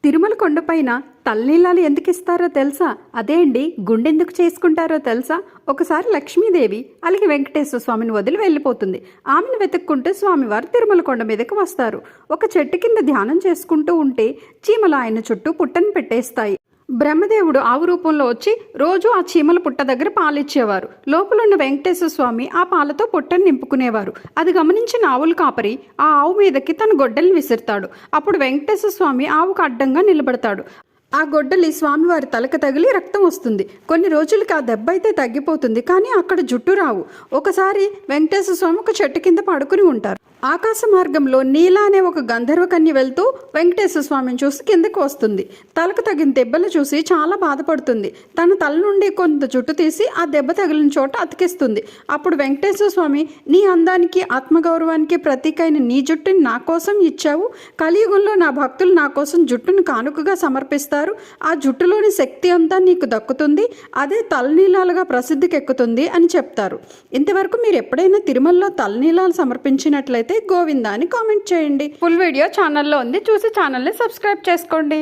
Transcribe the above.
తిరుమల కొండపైన తలనీలాలు ఎందుకు ఇస్తారో తెలుసా? అదే అండి, గుండెందుకు చేసుకుంటారో తెలుసా? ఒకసారి లక్ష్మీదేవి అలాగే వెంకటేశ్వర స్వామిని వదిలి వెళ్ళిపోతుంది. ఆమెను వెతుక్కుంటూ స్వామివారు తిరుమల కొండ మీదకి వస్తారు. ఒక చెట్టు కింద ధ్యానం చేసుకుంటూ ఉంటే చీమలు ఆయన చుట్టూ పుట్టను పెట్టేస్తాయి. బ్రహ్మదేవుడు ఆవు రూపంలో వచ్చి రోజు ఆ చీమల పుట్ట దగ్గర పాలిచ్చేవారు. లోపలున్న వెంకటేశ్వర స్వామి ఆ పాలతో పుట్టను నింపుకునేవారు. అది గమనించిన ఆవుల కాపరి ఆ ఆవు మీదకి తన గొడ్డల్ని విసురుతాడు. అప్పుడు వెంకటేశ్వర స్వామి ఆవుకు అడ్డంగా నిలబడతాడు. ఆ గొడ్డలి స్వామివారి తలకు తగిలి రక్తం వస్తుంది. కొన్ని రోజులకి ఆ దెబ్బ అయితే తగ్గిపోతుంది, కానీ అక్కడ జుట్టు రావు. ఒకసారి వెంకటేశ్వర స్వామి ఒక చెట్టు కింద పడుకుని ఉంటారు. ఆకాశ మార్గంలో నీల అనే ఒక గంధర్వ కన్య వెళ్తూ వెంకటేశ్వర స్వామిని చూసి కిందకు వస్తుంది. తలకు తగిన దెబ్బలు చూసి చాలా బాధపడుతుంది. తన తల నుండి కొంత జుట్టు తీసి ఆ దెబ్బ తగిలిన చోట అతికిస్తుంది. అప్పుడు వెంకటేశ్వర స్వామి, నీ అందానికి ఆత్మగౌరవానికి ప్రతీకైన నీ జుట్టుని నా కోసం ఇచ్చావు. కలియుగంలో నా భక్తులు నా కోసం జుట్టును కానుకగా సమర్పిస్తారు. ఆ జుట్టులోని శక్తి అంతా నీకు దక్కుతుంది. అదే తలనీలాలుగా ప్రసిద్ధికి ఎక్కుతుంది అని చెప్తారు. ఇంతవరకు మీరు ఎప్పుడైనా తిరుమలలో తలనీలాలు సమర్పించినట్లయితే గోవిందా అని కామెంట్ చేయండి. ఫుల్ వీడియో ఛానల్లో ఉంది, చూసి ఛానల్ని సబ్స్క్రైబ్ చేసుకోండి.